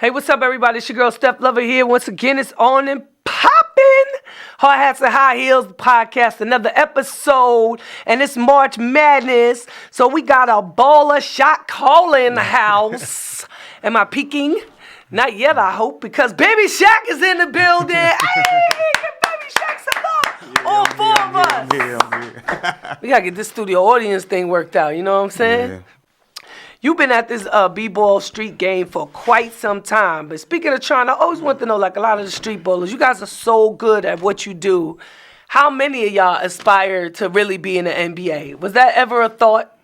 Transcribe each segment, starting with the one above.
Hey, what's up, everybody? It's your girl, Steph Lover here. Once again, it's on and popping. Hard Hats and High Heels podcast, another episode, and it's March Madness. So we got a baller Shaq caller in the house. Am I peeking? Not yet, I hope, because Baby Shaq is in the building. Hey, give Baby Shaq some love. Yeah, all four of us. I'm here. We gotta get this studio audience thing worked out. You know what I'm saying? Yeah. You've been at this b-ball street game for quite some time. But speaking of trying, I always want to know, like a lot of the street ballers, you guys are so good at what you do. How many of y'all aspire to really be in the NBA? Was that ever a thought?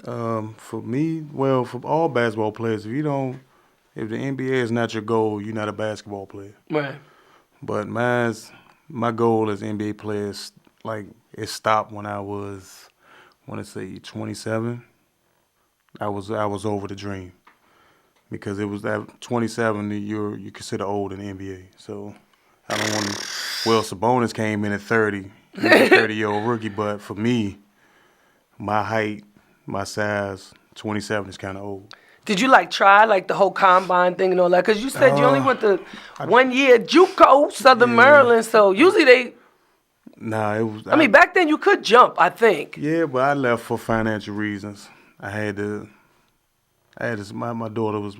For me, well, for all basketball players, if the NBA is not your goal, you're not a basketball player. Right. But my goal as NBA players, like, it stopped when I was, I want to say 27. I was over the dream because it was at 27 you consider old in the NBA. So I don't want to. Well, Sabonis came in at 30, he was a 30-year-old rookie. But for me, my height, my size, 27 is kind of old. Did you try the whole combine thing and all that? Because you said you only went to 1 year at JUCO, Southern Maryland. So usually they. Nah, it was. I mean, back then you could jump, I think. Yeah, but I left for financial reasons. My daughter was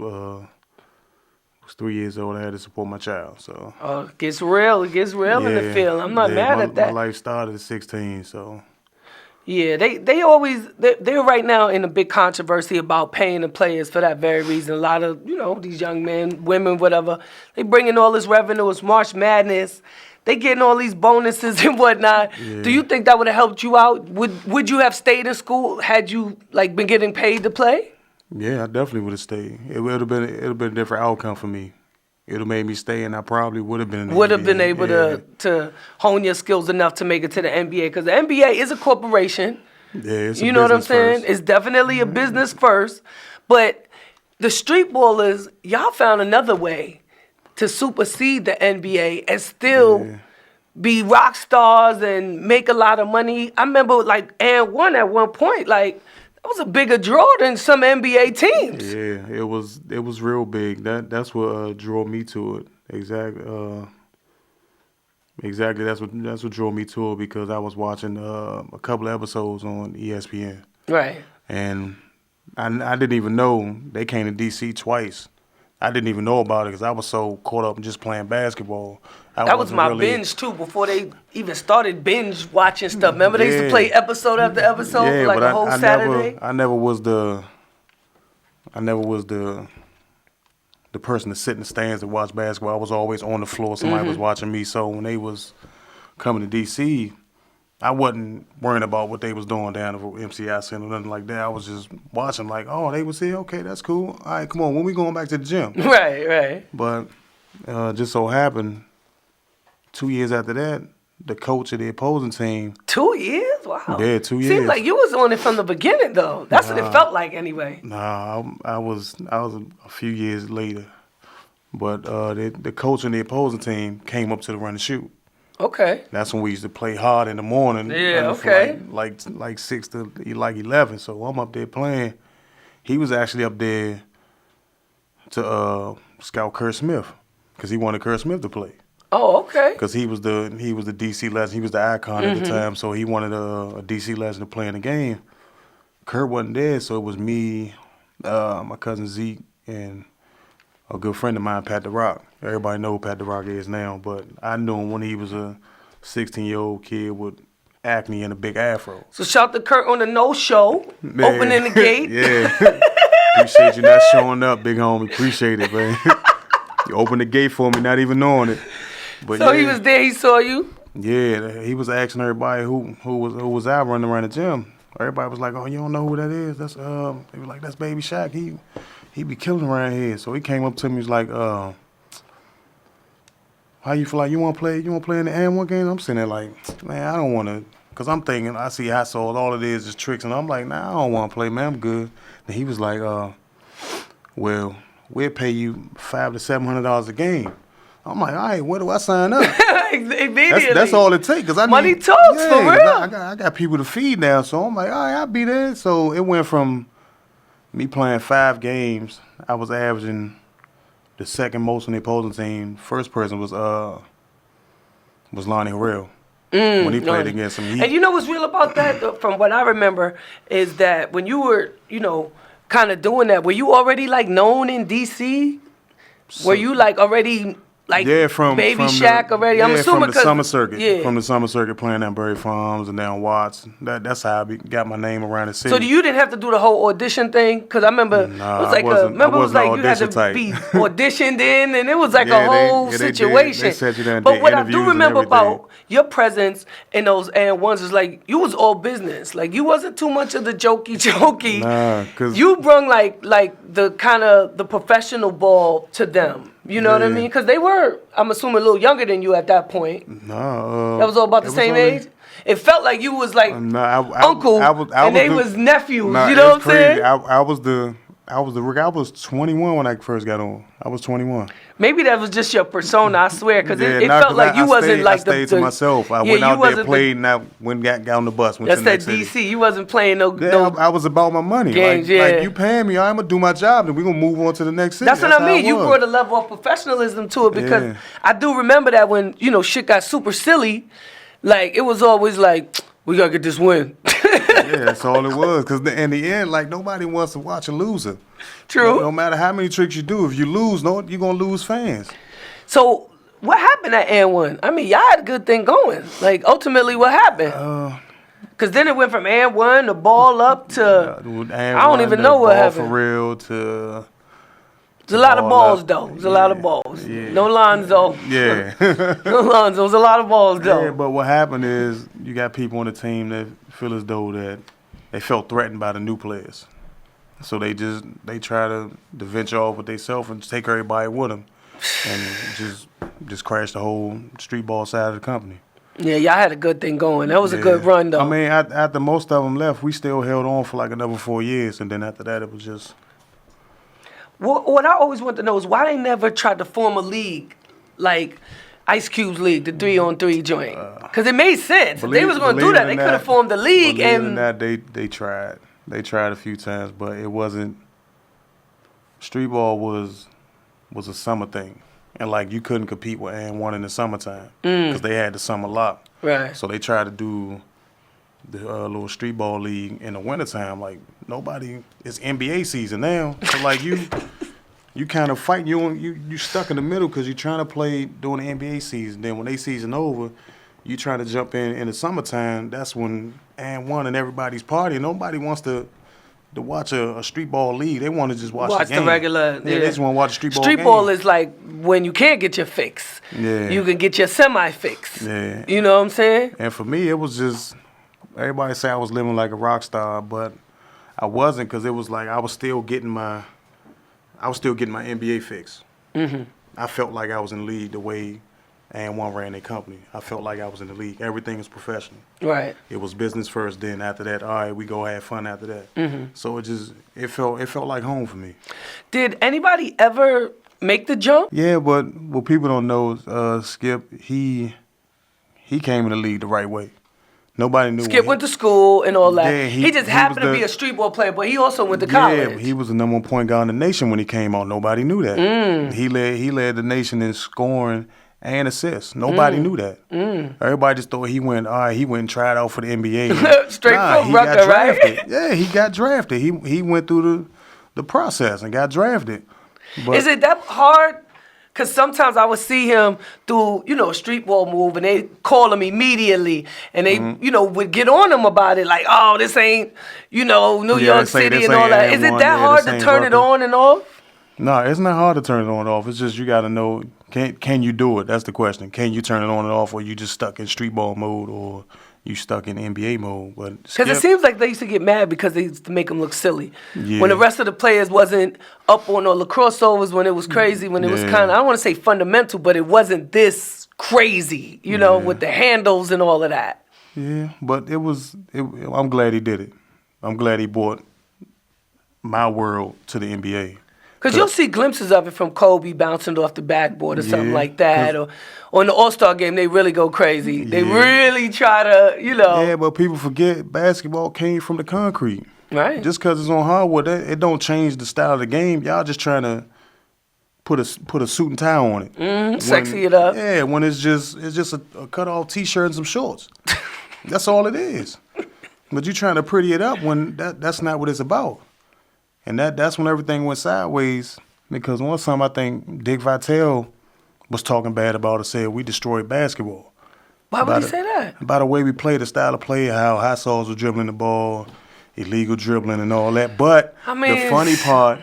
3 years old. I had to support my child. So. Oh, it gets real. It gets real in the field. I'm not mad at that. My life started at 16, so. Yeah, they're right now in a big controversy about paying the players for that very reason. A lot of, these young men, women, whatever, they bring in all this revenue. It's March Madness. They getting all these bonuses and whatnot. Yeah. Do you think that would have helped you out? Would you have stayed in school had you been getting paid to play? Yeah, I definitely would have stayed. It would have been a different outcome for me. It would have made me stay, and I probably would have been in the Would have NBA. been able to hone your skills enough to make it to the NBA, because the NBA is a corporation. Yeah, it's a you know what I'm saying? first. It's definitely a business first, but the street ballers, y'all found another way to supersede the NBA and still be rock stars and make a lot of money. I remember and1 at one point, that was a bigger draw than some NBA teams. Yeah, it was real big. That's what drew me to it. Exactly. That's what drew me to it, because I was watching a couple of episodes on ESPN. Right. And I didn't even know they came to DC twice. I didn't even know about it because I was so caught up in just playing basketball. That was my binge, too, before they even started binge watching stuff. Remember, they used to play episode after episode for the whole Saturday? I never was the person to sit in the stands and watch basketball. I was always on the floor. Somebody was watching me. So when they was coming to D.C., I wasn't worrying about what they was doing down at MCI Center or nothing like that. I was just watching they was here. Okay, that's cool. All right, come on. When we going back to the gym? Right. But just so happened, 2 years after that, the coach of the opposing team. 2 years? Wow. Yeah, 2 years. Seems like you was on it from the beginning, though. That's what it felt like anyway. Nah, I was a few years later. But the coach of the opposing team came up to the run and shoot. Okay. That's when we used to play hard in the morning. Yeah, okay. Like 6 to 11. So I'm up there playing. He was actually up there to scout Kurt Smith, because he wanted Kurt Smith to play. Oh, okay. Because he was the DC legend. He was the icon at the time. So he wanted a DC legend to play in the game. Kurt wasn't there, so it was me, my cousin Zeke, and a good friend of mine, Pat the Rock. Everybody know who Pat the Rock is now, but I knew him when he was a 16-year-old kid with acne and a big afro. So shout to Kurt on the no-show, opening the gate. Yeah. Appreciate you not showing up, big homie. Appreciate it, man. You opened the gate for me, not even knowing it. But so he was there, he saw you? Yeah, he was asking everybody who was out running around the gym. Everybody was like, "Oh, you don't know who that is? That's they were like, that's Baby Shaq. He be killing around here." So he came up to me, was like, "How you feel like you want to play? You want to play in the and1 game?" I'm sitting there like, "Man, I don't want to," because I'm thinking I see hot sauce. All it is tricks, and I'm like, "Nah, I don't want to play, man. I'm good." And he was like, "Well, we'll pay you $500 to $700 a game." I'm like, all right, where do I sign up? Immediately. That's all it takes. Money talks, for real. I got people to feed now, so I'm like, all right, I'll be there. So it went from me playing 5 games, I was averaging the second most on the opposing team. First person was Lonnie Harrell when he played against him. And you know what's real about that, from what I remember, is that when you were, kind of doing that, were you already like known in DC? Were you like already like from Shaq already? I'm assuming from the summer circuit. Yeah. From the summer circuit playing at Berry Farms and down Watts. That's how I got my name around the city. So you didn't have to do the whole audition thing? Because I remember it was like you had to be auditioned in, and it was like a whole situation. They set you down, but what I do interviews remember and everything. about your presence in those and ones is like you was all business. Like you wasn't too much of the jokey. Nah, cause you brung like the kind of the professional ball to them. You know what I mean? Because they were, I'm assuming, a little younger than you at that point. No. That was all about the same age? It felt like you was like uncle, and they was nephews. Nah, you know what I'm saying? I was the Rick. I was 21 when I first got on. I was 21. Maybe that was just your persona, I swear, because it felt like you wasn't like I stayed to myself. I went out there, played, and I got on the bus. That's that DC. You wasn't playing no. I was about my money. Games, like you paying me, I'm gonna do my job, and we gonna move on to the next city. That's what I mean. You brought a level of professionalism to it because I do remember that when shit got super silly, like it was always like we gotta get this win. Yeah, that's all it was. Because in the end, like nobody wants to watch a loser. True. No matter how many tricks you do, if you lose, you're gonna lose fans. So what happened at And1? I mean, y'all had a good thing going. Like ultimately, what happened? Because then it went from And1 to Ball Up to I don't even know what happened. For real to. There's a lot of balls though. There's a lot of balls. Yeah. No Lonzo. Yeah. No Lonzo. There's a lot of balls though. Yeah, but what happened is you got people on the team that feel as though that they felt threatened by the new players. So they try to venture off with themselves and take everybody with them, and just crash the whole street ball side of the company. Yeah, y'all had a good thing going. That was a good run though. I mean, after most of them left, we still held on for like another 4 years, and then after that, it was just. What I always want to know is why they never tried to form a league like Ice Cube's league, the 3-on-3 joint. Because it made sense. If they was going to do that, they could have formed a league. And that, they tried. They tried a few times, but it wasn't. Street ball was a summer thing. And, like, you couldn't compete with And1 in the summertime because they had the summer lock. Right. So they tried to do the little street ball league in the wintertime. Like, nobody, it's NBA season now. So, like, you kind of fight. You stuck in the middle because you're trying to play during the NBA season. Then when they season over, you try to jump in the summertime. That's when And1 and everybody's partying. Nobody wants to watch a street ball league. They want to just watch the game. The regular. Yeah, they just want to watch a street ball game. Street ball is like when you can't get your fix. Yeah. You can get your semi-fix. Yeah. You know what I'm saying? And for me, it was just, everybody say I was living like a rock star, but I wasn't because it was like I was still getting my NBA fix. Mm-hmm. I felt like I was in the league the way And1 ran their company. I felt like I was in the league. Everything was professional. Right. It was business first. Then after that, all right, we go have fun after that. Mm-hmm. So it felt like home for me. Did anybody ever make the jump? Yeah, but what people don't know is Skip. He came in the league the right way. Nobody knew. Skip went to school and all that. Yeah, he just happened to be a street ball player, but he also went to college. Yeah, he was the number one point guard in the nation when he came out. Nobody knew that. He led the nation in scoring and assists. Nobody knew that. Everybody just thought he went and tried out for the NBA. Straight from Rucker, right? Yeah, he got drafted. He went through the process and got drafted. But is it that hard? Because sometimes I would see him do, a street ball move, and they call him immediately, and they, would get on him about it, like, oh, this ain't, New York City and all that. Is it that hard to turn it on and off? No, it's not hard to turn it on and off. It's just you got to know, can you do it? That's the question. Can you turn it on and off, or you just stuck in street ball mode, or you stuck in NBA mode? Because it seems like they used to get mad because they used to make them look silly. Yeah. When the rest of the players wasn't up on all the crossovers, when it was crazy, when it was kind of, I don't want to say fundamental, but it wasn't this crazy, with the handles and all of that. Yeah, but I'm glad he did it. I'm glad he brought my world to the NBA. Because you'll see glimpses of it from Kobe bouncing off the backboard or something like that. Or on the All-Star game, they really go crazy. They really try to, Yeah, but people forget basketball came from the concrete. Right. Just because it's on hardwood, it don't change the style of the game. Y'all just trying to put a suit and tie on it. Sexy it up. Yeah, when it's just a cut off t-shirt and some shorts. That's all it is. But you trying to pretty it up when that's not what it's about. And that's when everything went sideways. Because one time I think Dick Vitale was talking bad about it, said we destroyed basketball. Why would he say that? About the way we play, the style of play, how high sauce was dribbling the ball, illegal dribbling and all that. But the funny part,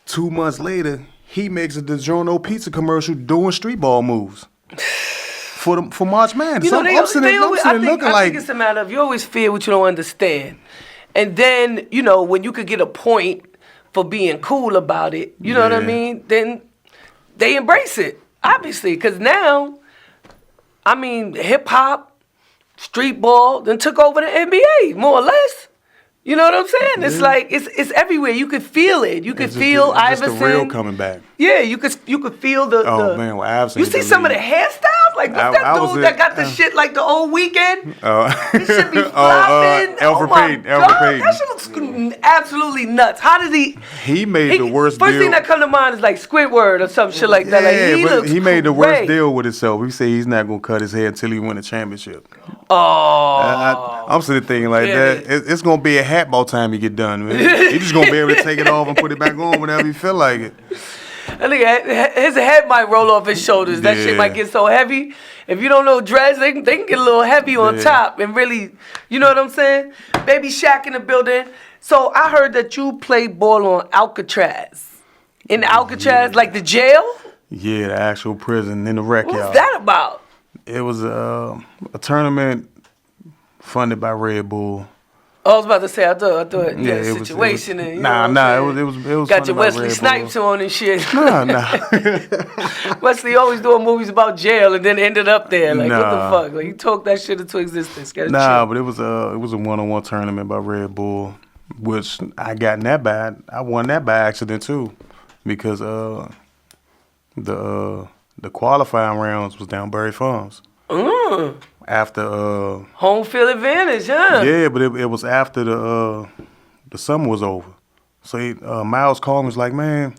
2 months later, he makes a DiGiorno pizza commercial doing street ball moves for March Madness. I'm sitting looking like... I think it's a matter of you always fear what you don't understand. And then, when you could get a point for being cool about it, you know what I mean? Then they embrace it, obviously. Because now, hip-hop, street ball, then took over the NBA, more or less. You know what I'm saying? It's like it's everywhere. You could feel it. You could feel Iverson. It's the real coming back. Yeah, you could feel the. Oh man, well, Iverson. You see some of the hairstyles, like what's that dude that got the shit like the old Weekend? This shit be flopping. Alfred Payton. That shit looks absolutely nuts. How did he? He made the worst deal. First thing that come to mind is like Squidward or some shit like that. Like, he made the worst deal with himself. He said he's not gonna cut his hair until he win a championship. Oh. I'm sitting thinking like that. It's gonna be a hat by the time you get done, man. He's just gonna be able to take it off and put it back on whenever he feel like it. I think his head might roll off his shoulders. That shit might get so heavy. If you don't know dreads, they can get a little heavy on top and really, you know what I'm saying? Baby Shaq in the building. So I heard that you played ball on Alcatraz. In Alcatraz, like the jail? Yeah, the actual prison in the wreck. What's that about? It was a tournament funded by Red Bull. I was about to say, I thought situation. It was got your Wesley Snipes on and shit. Nah. Wesley always doing movies about jail and then ended up there. Like, what the fuck? Like, he talked that shit into existence. But it was a one-on-one tournament by Red Bull, which I won that by accident too, because the qualifying rounds was down Berry Farms. After home field advantage, huh? Yeah, but it was after the summer was over. So Miles called me, was like, man,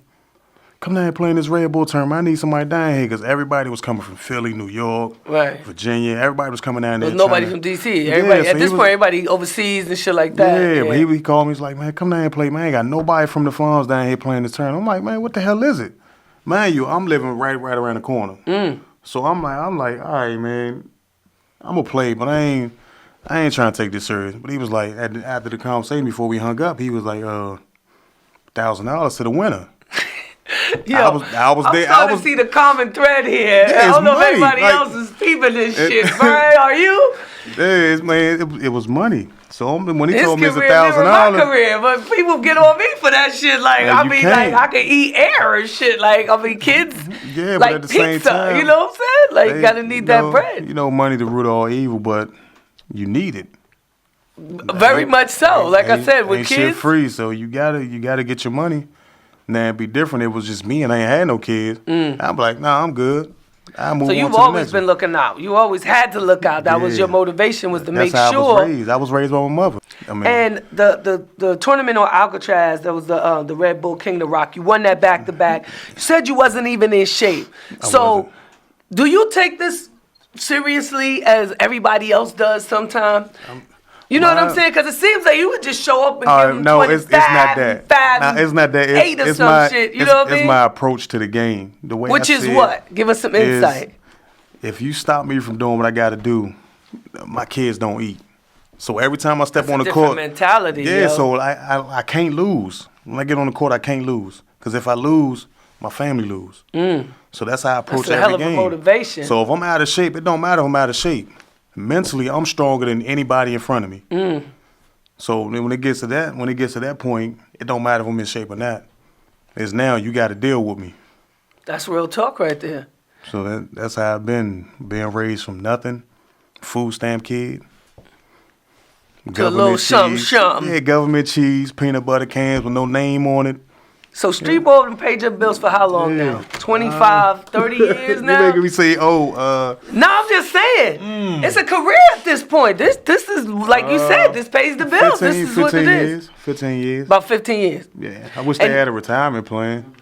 come down and play in this Red Bull tournament. I need somebody down here, because everybody was coming from Philly, New York, Virginia. Everybody was coming down there. There's nobody from D.C. Everybody at this point, everybody overseas and shit like that. Yeah, but he called me, he's like, man, come down and play. Man, I ain't got nobody from the farms down here playing this tournament. I'm like, man, what the hell is it? Mind you, I'm living right around the corner. So I'm like, all right, man, I'm gonna play, but I ain't trying to take this serious. But he was like, after the conversation before we hung up, he was like, $1,000 to the winner. Yo, I was there. I'm starting to see the common thread here. I don't know if anybody else is peeping this shit. Brian, are you? Man, it was money. So when he told me it's $1,000, my career, but people get on me for that shit. Like, like I can eat air and shit. Like, kids, but like at the pizza. Same time, you know what I'm saying? Like, you gotta need that bread. You know, money the root of all evil, but you need it. Very much so. Like I said, with kids, shit free, so you gotta get your money. Now it'd be different. It was just me and I ain't had no kids. I'm like, nah, I'm good. So you've always been looking out. You always had to look out. That was your motivation, was to make sure. I was raised by my mother. And the tournament on Alcatraz, that was the Red Bull King of Rock. You won that back to back. You said you wasn't even in shape. So do you take this seriously as everybody else does sometimes? You know what I'm saying? Because it seems like you would just show up and give them 25, it's not that. It's not that. 8 or some shit. You know what I mean? It's my approach to the game. The way Which is what? Give us some insight. If you stop me from doing what I got to do, my kids don't eat. So every time I step on the court, mentality. Yeah, so I can't lose. When I get on the court, I can't lose. Because if I lose, my family lose. So that's how I approach every game. That's a hell of a motivation. So if I'm out of shape, it don't matter if I'm out of shape. Mentally, I'm stronger than anybody in front of me. So when it gets to that point, it don't matter if I'm in shape or not. It's now you got to deal with me. That's real talk right there. So that's how I've been, being raised from nothing, food stamp kid. To a little something. Yeah, government cheese, peanut butter cans with no name on it. So street ball done paid your bills for how long now? 25, 30 years now? You're making me say, No, I'm just saying. It's a career at this point. This is, like you said, this pays the bills. This is what it is. 15 years. About 15 years. Yeah, I wish they had a retirement plan.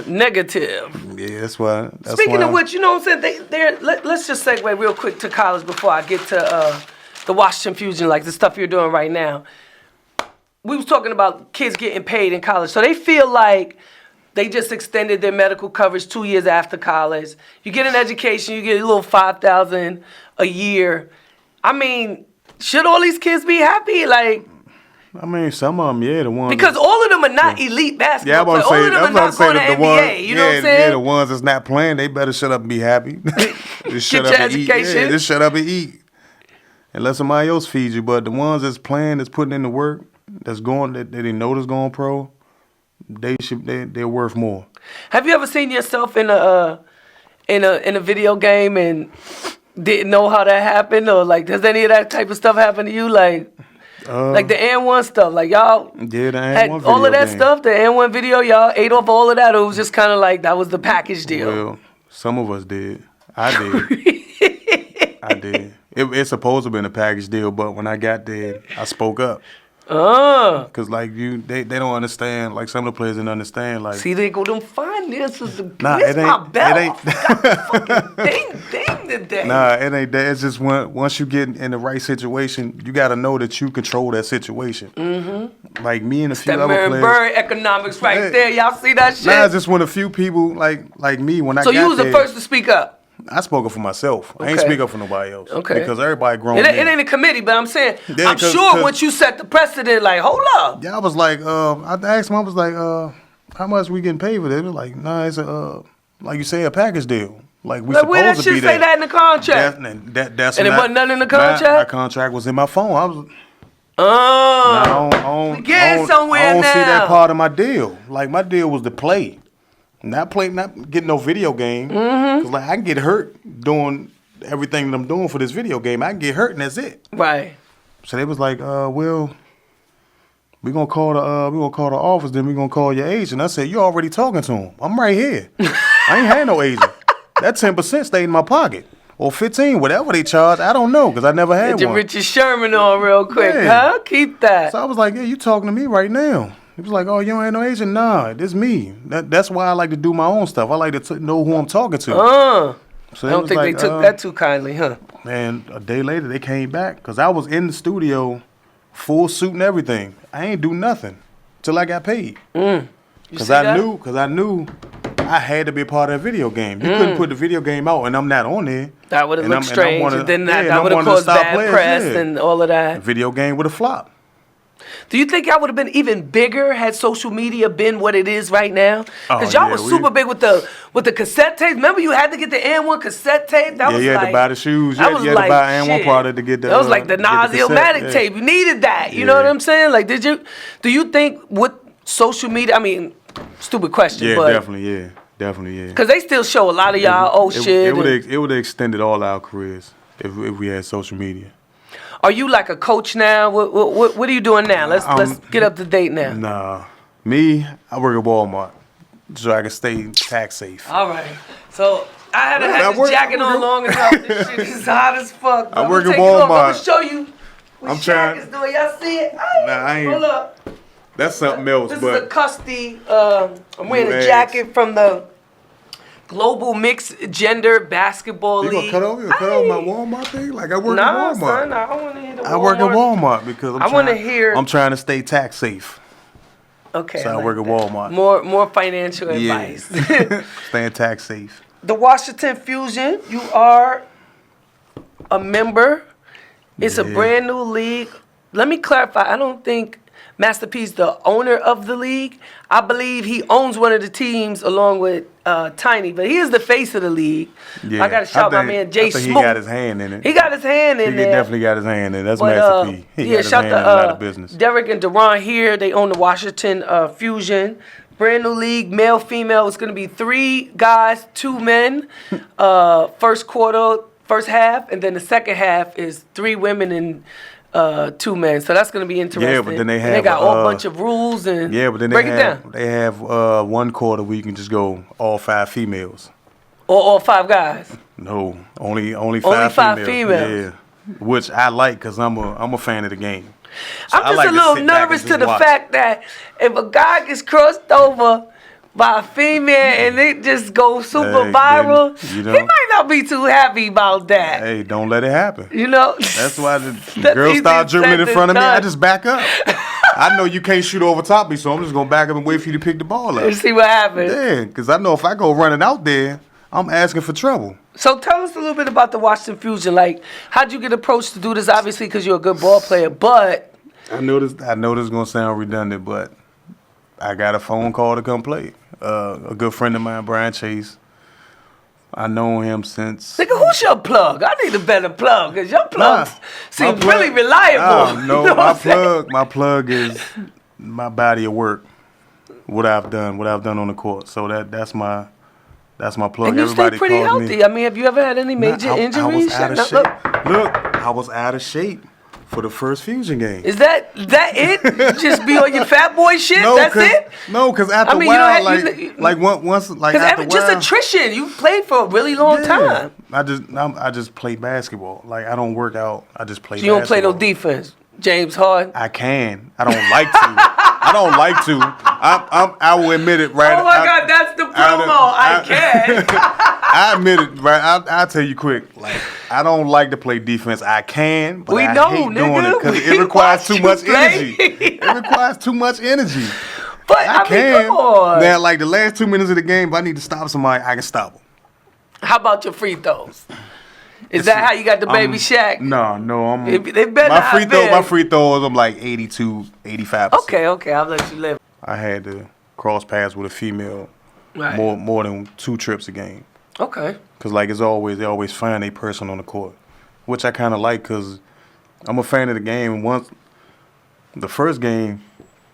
negative. Yeah, that's why. Speaking of which, you know what I'm saying? Let's just segue real quick to college before I get to the Washington Fusion, like the stuff you're doing right now. We was talking about kids getting paid in college. So they feel like they just extended their medical coverage 2 years after college. You get an education, you get a little $5,000 a year. I mean, should all these kids be happy? Like, I mean, some of them, yeah, the ones. because all of them are not elite basketball. Yeah, I'm about to say, all of them are not going to NBA. Ones, you know what I'm saying? Yeah, the ones that's not playing, they better shut up and be happy. Just shut Get up your and eat. education. Yeah, just shut up and eat. And let somebody else feed you. But the ones that's playing, that's putting in the work, that's going, that they know that's going pro, they're worth more. Have you ever seen yourself in a video game and didn't know how that happened, or like does any of that type of stuff happen to you, like the N1 stuff, like y'all yeah, the had N1 all of that game. stuff, the N1 video, y'all ate off all of that, or it was just kind of like that was the package deal? Well, some of us did. I did. I did. It's supposed to have been a package deal, but when I got there, I spoke up. Cause like they don't understand. Like some of the players didn't understand. Like, see, they go them finances. Nah, Where's it ain't. my belt? It ain't. Fucking ding today. Nah, it ain't that. It's just once you get in the right situation, you got to know that you control that situation. Mm-hmm. Like me and a few that other players. Bird economics right there. Y'all see that shit? Nah, it's just when a few people like me when I got there. So you was the first to speak up. I spoke up for myself. Okay. I ain't speak up for nobody else. Okay. Because everybody grown. It ain't a committee, but I'm saying, Yeah, I'm sure once you set the precedent, like, hold up. Yeah, I was like, I asked him, I was like, how much we getting paid for this? They was like, nah, it's like you say, a package deal. Like we Like, supposed where that to shit be say there. that in the contract? That's And it not- wasn't nothing in the contract? My contract was in my phone. I was. We getting somewhere I don't see now. that part of my deal. Like my deal was to play, not get no video game. Mm-hmm. Cause like I can get hurt doing everything that I'm doing for this video game. I can get hurt and that's it. Right. So they was like, well, we gonna call the office. Then we gonna call your agent. I said, you already talking to him. I'm right here. I ain't had no agent. That 10% stayed in my pocket. Or 15, whatever they charge, I don't know, because I never had Get your one. Richard Sherman on real quick, Yeah. huh? Keep that. So I was like, yeah, you talking to me right now. He was like, oh, you don't have no agent? Nah, this me. That's why I like to do my own stuff. I like to know who I'm talking to. So I don't think they took that too kindly, huh? And a day later, they came back, because I was in the studio, full suit and everything. I ain't do nothing till I got paid. Because I knew I had to be a part of that video game. You couldn't put the video game out and I'm not on there. That would have And looked I'm- strange, and I'm and then wanna- yeah, that and would I'm have one of caused the star bad players, press yeah. and all of The that. video game would have flopped. Do you think y'all would have been even bigger had social media been what it is right now? Because Oh, y'all yeah, was super big with the cassette tapes. Remember you had to get the N1 cassette tape? That was You had like, to buy the shoes. that You was had to like buy an shit. N1 product to get the That was like the get the cassette, Nas-Illmatic yeah. tape. You needed that. You know Yeah. what I'm saying? Like, do you think with social media, I mean, stupid question, Yeah, but definitely, yeah. because they still show a lot of y'all old shit. It would have extended all our careers if we had social media. Are you like a coach now? What are you doing now? Let's get up to date now. Nah, me, I work at Walmart, so I can stay tax safe. All right. So I had I this work- jacket I on work- long enough. This shit is hot as fuck. I work I'ma at take it off. Walmart. I'm gonna show you what I'm Shaq trying- is doing. Y'all see it? Nah, I ain't- Hold up. That's something else, This but is a custy. I'm wearing a Legs. jacket from the Global Mixed Gender Basketball you League. gonna cut off my Walmart thing? Like I work Nah, at Walmart. son, I don't want to hear the I work at Walmart because I wanna hear- I'm trying to stay tax safe. Okay. So I work at that. Walmart. More financial Yeah. advice. Staying tax safe. The Washington Fusion, you are a member. It's a Yeah. brand new league. Let me clarify. I don't think Master P's the owner of the league. I believe he owns one of the teams along with Tiny, but he is the face of the league. Yeah, I got to shout my man Jay I think Smoot. he got his hand in it. He got his hand in He there. definitely got his hand in it. That's But, Master P. He yeah, got his shout hand in a to lot of business. Derek and Deron here. They own the Washington Fusion. Brand new league, male, female. It's going to be 3 guys, 2 men. First quarter, first half, and then the second half is 3 women and 2 men. So that's going to be interesting. Yeah, but then they And they have, got a whole bunch of rules and Yeah, but then break it down. they have one quarter where you can just go all 5 females. Or all 5 guys. No, only 5 5 females. females. Yeah, which I like because I'm a fan of the game. So I I'm just like a to little sit back and nervous just to the watch. fact that if a guy gets crossed over by a female and it just goes super viral, you know, he might not be too happy about that. Hey, don't let it happen. You know? That's why the girl start dribbling in front of me. I just back up. I know you can't shoot over top of me, so I'm just going to back up and wait for you to pick the ball up. And see what happens. Yeah, because I know if I go running out there, I'm asking for trouble. So tell us a little bit about the Washington Fusion. Like, how'd you get approached to do this? Obviously, because you're a good ball player, but... I know this is going to sound redundant, but I got a phone call to come play. A good friend of mine, Brian Chase, I know him since... Nigga, who's your plug? I need a better plug, because your plugs seem really reliable. No, you know my plug is my body of work, what I've done on the court. So that's my plug. And you Everybody stay pretty calls healthy. Me. I mean, have you ever had any major injuries? I was out of shape. Look, I was out of shape for the first Fusion game. Is that it? You just be on your fat boy shit? No, That's it? No, because after a while, once after just attrition. You played for a really long time. I just play basketball. Like, I don't work out. I just play. So you don't play no defense, James Harden? I can. I don't like to. I don't like to. I will admit it, right? Oh my God, that's the promo. I can. I admit it, right? I'll tell you quick. Like, I don't like to play defense. I can, but I hate doing it because it requires too much energy. It requires too much energy. But I mean, come on. Now, like the last 2 minutes of the game, if I need to stop somebody, I can stop them. How about your free throws? Is that how you got the baby Shaq? No, They better my free throws, I'm like 82, 85%. Okay, I'll let you live. I had to cross paths with a female more than 2 trips a game. Okay. Because, like, they always find a person on the court, which I kind of like because I'm a fan of the game. Once, the first game,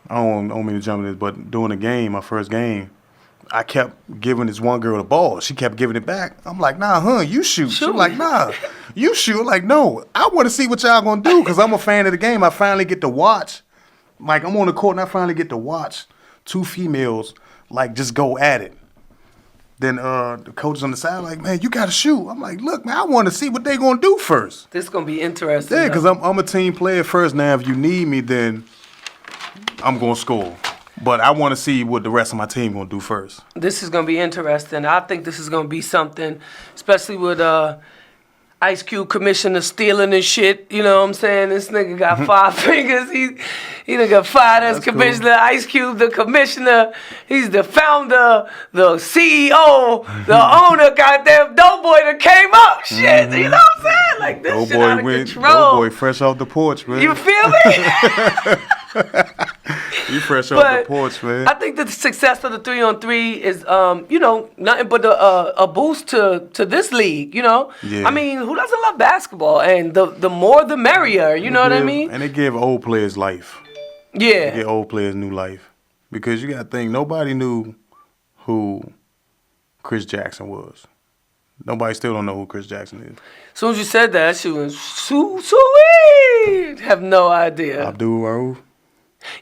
I don't mean to jump in this, but during the game, my first game, I kept giving this one girl the ball. She kept giving it back. I'm like, nah, you shoot. She was like, nah, you shoot. I'm like, no, I want to see what y'all going to do because I'm a fan of the game. I finally get to watch. Like, I'm on the court and I finally get to watch 2 females, like, just go at it. Then the coach on the side like, man, you got to shoot. I'm like, look, man, I want to see what they going to do first. This is going to be interesting. Yeah, because I'm a team player first. Now, if you need me, then I'm going to score. But I want to see what the rest of my team going to do first. This is going to be interesting. I think this is going to be something, especially with Ice Cube commissioner stealing and shit. You know what I'm saying? This nigga got 5 fingers. He done got fired as commissioner. Cool. Ice Cube, the commissioner. He's the founder, the CEO, the owner. Goddamn Doughboy that came up. Shit, you know what I'm saying? Like, this shit out of control. Doughboy fresh off the porch, man. You feel me? You fresh off the porch, man. I think the success of the 3-on-3 is, nothing but a boost to this league. You know, yeah. I mean, who doesn't love basketball? And the more, the merrier. You know what I mean? And they give old players life. Yeah, they give old players new life because you got to think nobody knew who Chris Jackson was. Nobody still don't know who Chris Jackson is. As soon as you said that, she was sweet. Have no idea. Abdul Rauf.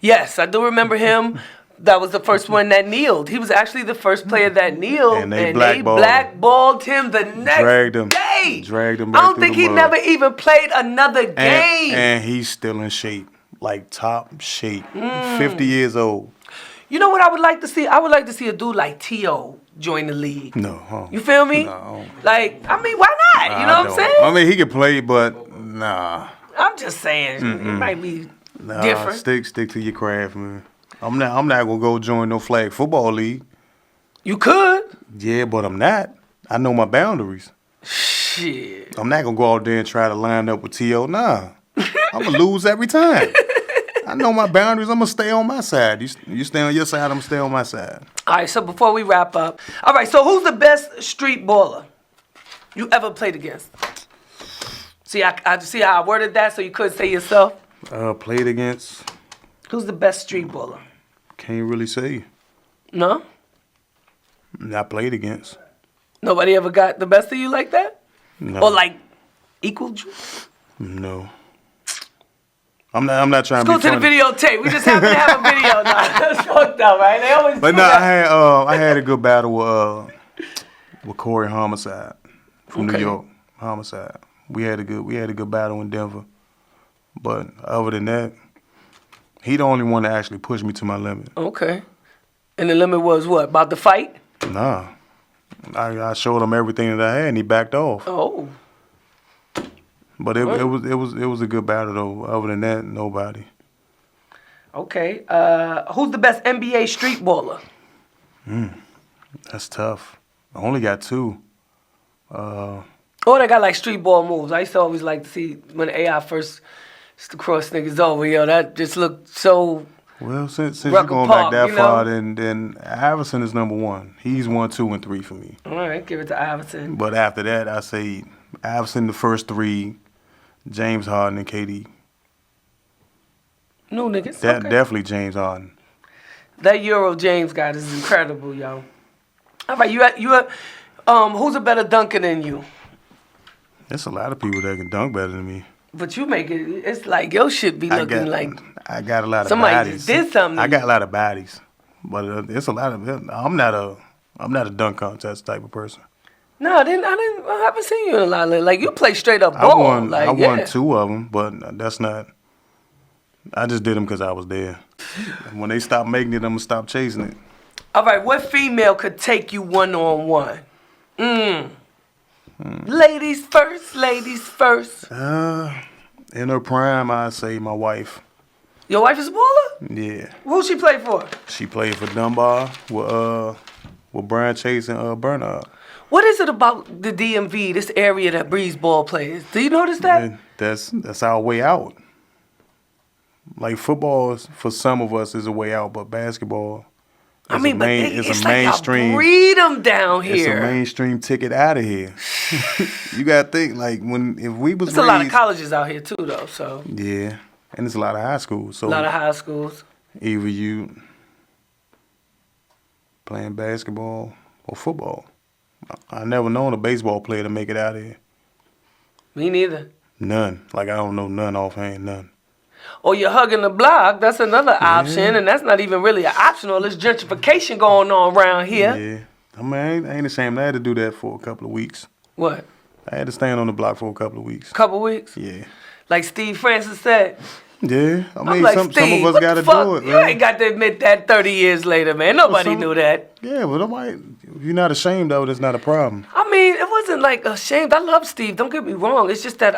Yes, I do remember him. That was the first one that kneeled. He was actually the first player that kneeled, and they blackballed him the next day. Dragged him back I don't think he never even played another game. And he's still in shape, like top shape. 50 years old. You know what I would like to see? I would like to see a dude like T.O. join the league. No. You feel me? No. Like, I mean, why not? You know what I'm saying? I mean, he could play, but nah. I'm just saying, it might be different. Stick to your craft, man. I'm not gonna go join no flag football league. You could. Yeah, but I'm not. I know my boundaries. Shit. I'm not gonna go out there and try to line up with T.O. Nah. I'm gonna lose every time. I know my boundaries. I'm gonna stay on my side. You stay on your side. I'm gonna stay on my side. All right. So before we wrap up, all right. So who's the best street baller you ever played against? See, I see how I worded that, so you could say yourself. Played against. Who's the best street baller? Can't really say. No? I played against. Nobody ever got the best of you like that? No. Or like equaled you? No. I'm not trying Let's to be go to the videotape. We just happen to have a video now. That's fucked up, right? They always But do no, that. I had a good battle with Corey Homicide from New York. Homicide. We had a good battle in Denver. But other than that, he the only one that actually pushed me to my limit. Okay. And the limit was what? About the fight? Nah. I showed him everything that I had, and he backed off. Oh. But it was a good battle though. Other than that, nobody. Okay. Who's the best NBA street baller? That's tough. I only got two. Oh, they got like street ball moves. I used to always like to see when AI first used to cross niggas over. Yo, that just looked so. Well, since you're Rucker going Park, back that you far, know? then Iverson is number one. He's 1, 2, and 3 for me. All right, give it to Iverson. But after that, I say Iverson the first three, James Harden and KD. No niggas. That Okay. definitely James Harden. That Euro James guy is incredible, yo. All right, who's a better dunker than you? There's a lot of people that can dunk better than me. But you make it. It's like your shit be looking like I got a lot of somebody bodies. just did something. I got a lot of bodies, but it's a lot of. I'm not a dunk contest type of person. No, I haven't seen you in a lot of like you play straight up ball. I won yeah. 2 of them, but that's not. I just did them because I was there. When they stop making it, I'm gonna stop chasing it. All right, what female could take you 1-on-1? Ladies first, ladies first. In her prime, I'd say my wife. Your wife is a baller? Yeah, Who she play for? she played for Dunbar with Brian Chase and Bernard. What is it about the DMV, this area that Breeze ball plays? Do you notice that? And that's our way out. Like football, for some of us, is a way out, but basketball. I mean, but it's it's a mainstream. Like breed them down It's here. a mainstream ticket out of here. You gotta think like if we was There's a lot of raised- colleges out here too, though. So Yeah, and there's a lot of high schools. So a lot of high schools. either you playing basketball or football. I never known a baseball player to make it out of here. Me neither. None. Like I don't know none offhand. None. Or you're hugging the block. That's another option, and that's not even really an optional. There's gentrification going on around here. Yeah. I mean, I ain't ashamed. I had to do that for a couple of weeks. What? I had to stand on the block for a couple of weeks. Couple weeks? Yeah. Like Steve Francis said. Yeah. I I'm mean, like, some Steve, of us what got the to fuck? do it, You man. ain't got to admit that 30 years later, man. Nobody knew that. Yeah, but nobody. If you're not ashamed of it, it's not a problem. I mean, it wasn't like ashamed. I love Steve. Don't get me wrong. It's just that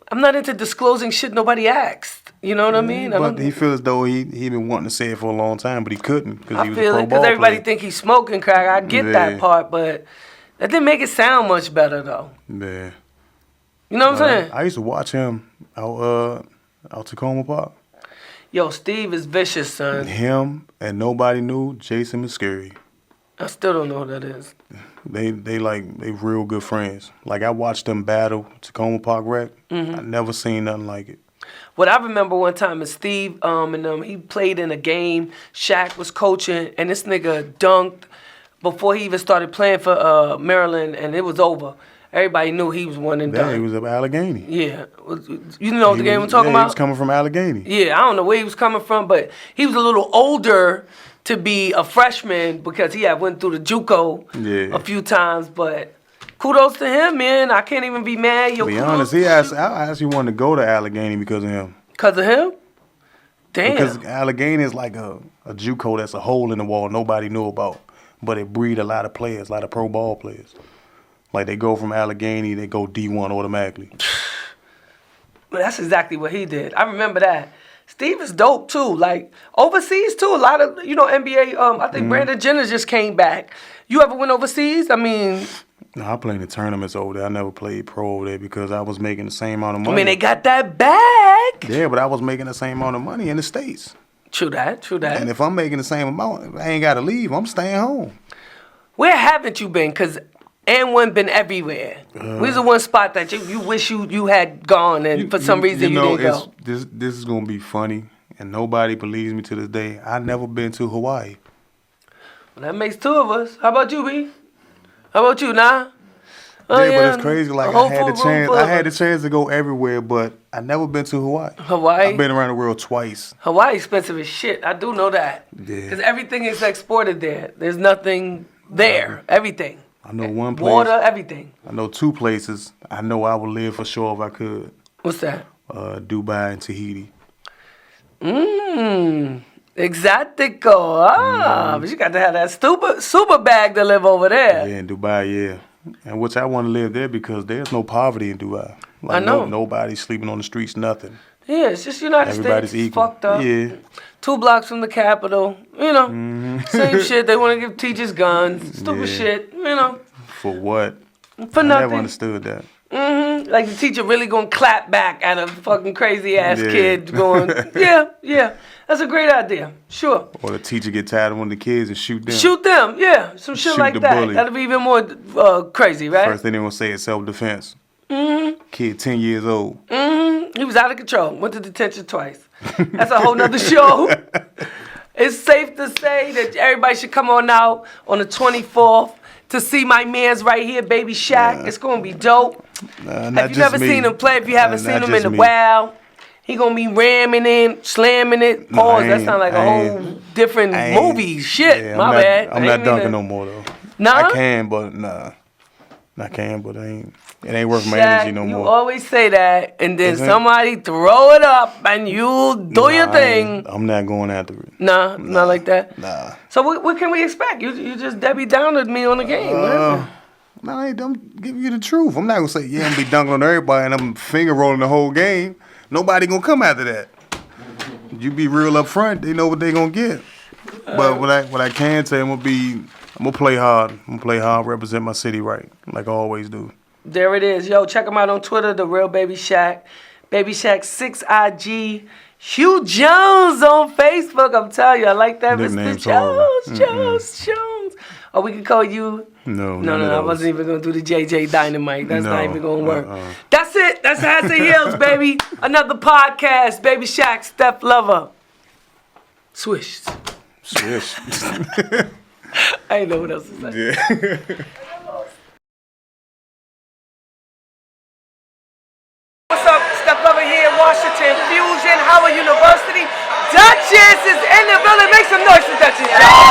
I'm not into disclosing shit nobody asked. You know what I mean? But he feels as though he been wanting to say it for a long time, but he couldn't because he was a feel pro it ball because everybody player. think he's smoking crack. I get that Yeah. part, but that didn't make it sound much better though. Yeah. You know what I'm saying? I used to watch him out Tacoma Park. Yo, Steve is vicious, son. Him and nobody knew Jason Muscuri. I still don't know who that is. They real good friends. Like I watched them battle Tacoma Park Rec. I never seen nothing like it. What I remember one time is Steve and he played in a game. Shaq was coaching, and this nigga dunked before he even started playing for Maryland, and it was over. Everybody knew he was one and Yeah, he done. was up Allegheny. Yeah. You know what the game I'm talking He about? was coming from Allegheny. Yeah, I don't know where he was coming from, but he was a little older to be a freshman because he had went through the JUCO a few times. But kudos to him, man. I can't even be mad. Yo, To be kudos honest, I actually wanted to go to Allegheny because of him. because of him? Damn. Because Allegheny is like a JUCO that's a hole in the wall nobody knew about, but it breed a lot of players, a lot of pro ball players. Like they go from Allegheny, they go D1 automatically. But that's exactly what he did. I remember that. Steve is dope too. Like overseas too. A lot of NBA. I think Brandon Jennings just came back. You ever went overseas? I mean, No, I played in tournaments over there. I never played pro over there because I was making the same amount of money. I mean they got that bag. Yeah, but I was making the same amount of money in the States. True that. True that. And if I'm making the same amount, I ain't got to leave. I'm staying home. Where haven't you been? Because N1 been everywhere. Where's the one spot that you wish you had gone and for some reason you didn't go? This is gonna be funny, and nobody believes me to this day. I never been to Hawaii. Well, that makes two of us. How about you, B? How about you, nah? Oh, Yeah, but it's crazy. Like A I had whole the room chance. full I of had the us. chance to go everywhere, but I never been to Hawaii. Hawaii? I've been around the world twice. Hawaii expensive as shit. I do know that. Yeah. Because everything is exported there. There's nothing there. Everything. I know one place. Water, everything. I know 2 places. I know I would live for sure if I could. What's that? Dubai and Tahiti. Exotico. But you got to have that super bag to live over there. Yeah, in Dubai, yeah. And which I want to live there because there's no poverty in Dubai. Like, I know. Nobody sleeping on the streets, nothing. Yeah, it's just United Everybody's States. equal. Fucked up. Yeah. 2 blocks from the Capitol. Same shit. They want to give teachers guns. Stupid shit. For what? For nothing. I never understood that. Like the teacher really gonna clap back at a fucking crazy ass kid going, yeah, that's a great idea, sure. Or the teacher get tired of one of the kids and shoot them. Shoot them, yeah, some shit Shoot like the that. bully. That'll be even more crazy, right? First thing they gonna say is self-defense. Kid 10 years old. He was out of control. Went to detention twice. That's a whole nother show. It's safe to say that everybody should come on out on the 24th. To see my man's right here, Baby Shaq. It's going to be dope. If you've never seen him play, if you haven't seen him in a while, he going to be ramming in, slamming it. Pause. That sounds like a whole different movie. Shit, yeah, my bad. I'm not dunking no more, though. Nah? I can, but nah. I can, but it ain't worth my Shaq, energy no more. You always say that, and then somebody throw it up, and you do your thing. I'm not going after it. Nah, not like that? Nah. So what can we expect? You just Debbie Downered me on the game, man. No, I'm giving you the truth. I'm not going to say, I'm going to be dunking on everybody, and I'm finger rolling the whole game. Nobody going to come after that. You be real up front, they know what they going to get. But what I can say, I'm going to play hard. I'm going to play hard, represent my city right, like I always do. There it is. Yo, check him out on Twitter, The Real Baby Shaq. Baby Shaq 6IG. Hugh Jones on Facebook. I'm telling you, I like that. Nickname's Mr. Jones. Or we can call you. No, I wasn't even going to do the JJ Dynamite. That's not even going to work. Uh-uh. That's it. That's Hats and Heels, baby. Another podcast. Baby Shaq, Steph Lover. Swish. I ain't know what else to say. Yeah. What's up? Steph Lover here in Washington, Fusion, Howard University. Dutchess is in the building. Make some noise for Dutchess, y'all.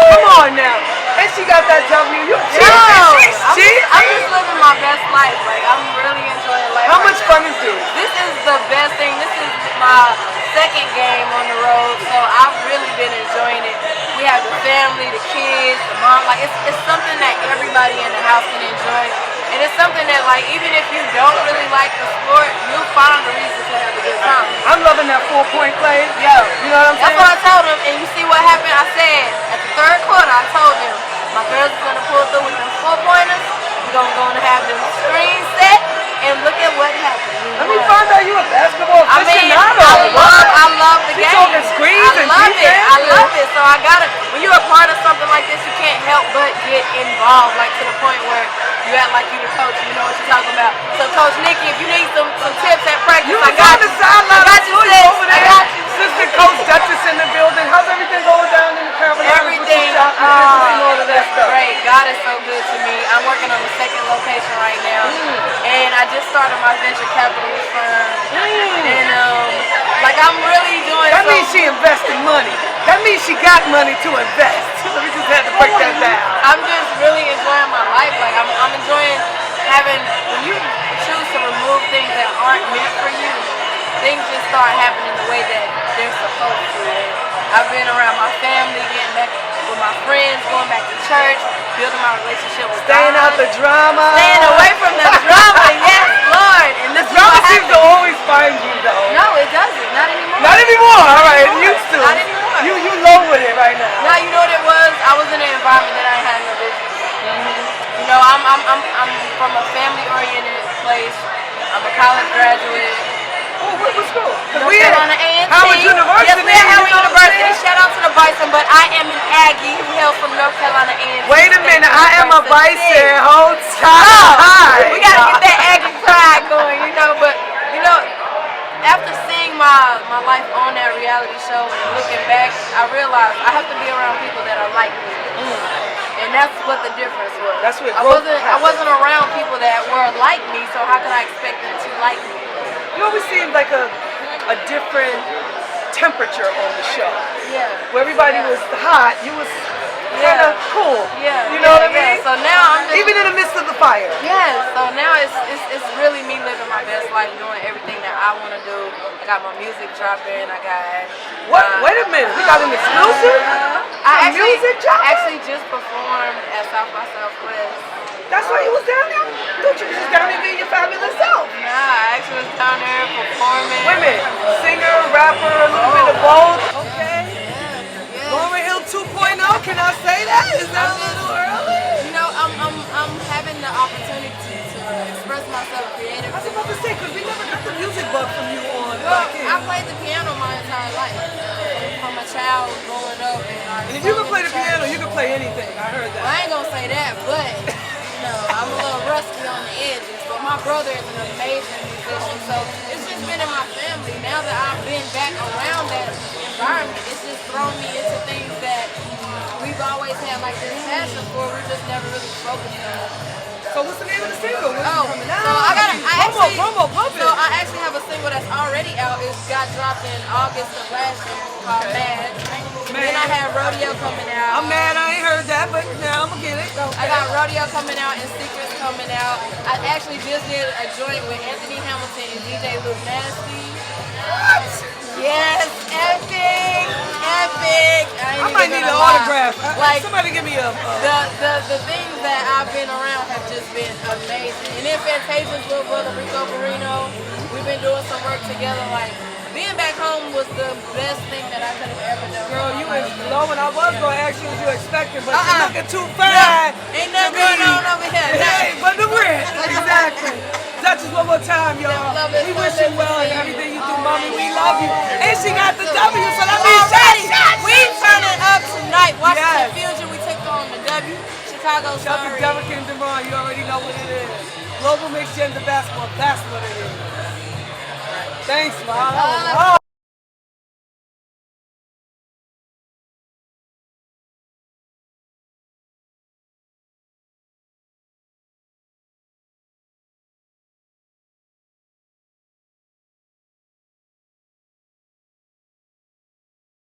Come on now. And she got that W. You cheating. I'm just living my best life. Like, I'm really enjoying life. How much fun is this? This is the best thing. This is my second game on the road, so I've really been enjoying it. We have the family, the kids, the mom. Like, it's something that everybody in the house can enjoy. And it's something that, like, even if you don't really like the sport, you'll find a reason to have a good time. I'm loving that 4-point play. Yo, you know what I'm saying? That's what I told him, and you see what happened? I said, at the third quarter, I told him, my girls are going to pull through with them 4-pointers. We're going to have them screens set, and look at what happened. Let me find out you a basketball aficionado. I love the game. Talking screens and defense. I love it. So I got to, when you're a part of something like this, you can't help but get involved, like to the point where you act like you the coach, you know what you're talking about. So Coach Nikki, if you need some tips at practice, I got you. I got you, sis. I got you. Assistant Coach Dutchess in the building. How's everything going down in the Carolinas? Everything all of that stuff. Great. God is so good to me. I'm working on the second location right now, and I just started my venture capitalist firm. And like, I'm really doing. That means she invested money. That means she got money to invest. So we just had to break that down. I'm just really enjoying my life. Like, I'm enjoying having, when you choose to remove things that aren't meant for you, things just start happening the way that they're supposed to. I've been around my family, getting back with my friends, going back to church, building my relationship with Staying God. out the drama. Staying away from the drama, yes, Lord. And The drama seems to always find you, though. No, it doesn't. Not anymore. Not anymore. All right, it used to. Not anymore. You low with it right now. No, you know what it was? I was in an environment that I had no business. You know, I'm from a family-oriented place. I'm a college graduate. Oh, what school? North Carolina A&T. Howard University. Yes, we're at Howard University. Shout out to the Bison, but I am an Aggie who hails from North Carolina A&T. Wait a minute, I am a Bison. Hold tight. We gotta get that Aggie pride going, you know. But you know, after seeing my life on that reality show and looking back, I realized I have to be around people that are like me. And that's what the difference was. That's what I wasn't around people that were like me, so how could I expect them to like me? You always seemed like a different temperature on the show. Yeah. Where everybody was hot, you was kind of cool. Yeah. You know what I mean? So now I'm just, even in the midst of the fire. yeah. So now it's really me living my best life, doing everything that I want to do. I got my music dropping. I got. What? Wait a minute. We got an exclusive. I Music dropping? actually just performed at South by Southwest. That's why you was down there. Thought you was just down there being your fabulous self. Nah, I actually was down there performing. Wait a minute. Singer, rapper, a little bit of both. Okay. Yeah. Lauren Hill 2.0. Can I say that? Is that a little early? You know, I'm having the opportunity to express myself creatively. I was about to say, because we never got the music bug from you on Well, Black King. I played the piano my entire life. From a child growing up. And if you can play the piano, you can play anything. I heard Well, that. I ain't gonna say that, but you know, I'm a little rusty on the edges. But my brother is an amazing musician, so it's just been in my family. Now that I've been back around that environment, it's just thrown me into things that we've always had like this passion for. We just never really focused on. So what's the name of the single? When's it coming out? So promo, pump it. So I actually have a single that's already out. It got dropped in August of last year called Mad. Then I have Rodeo coming out. I'm mad I ain't heard that, but now I'm gonna get it. I got Rodeo coming out and Secrets coming out. I actually just did a joint with Anthony Hamilton and DJ Luke Nasty. What? Yes, epic, epic. I might need an autograph. Like somebody give me a. the things that I've been around have just been amazing. And then Fantasia's little brother Rico Perino, we've been doing some work together. Like being back home was the best thing that I could have ever done. Girl, you was low when I was gonna ask you what you expecting, but you're looking too fine. Ain't nothing going on over here. Hey, but the rent. Exactly. Dutchess, one more time, y'all. We wish you well and everything you do, mommy. We love you. And she got the W, so that means shot. We turning up tonight. Washington Fusion, we took on the W. Chicago Shout out to Sorry. Derek and Demar. You already know what it is. Global Mixed Gender Basketball. That's what it is. Thanks, man.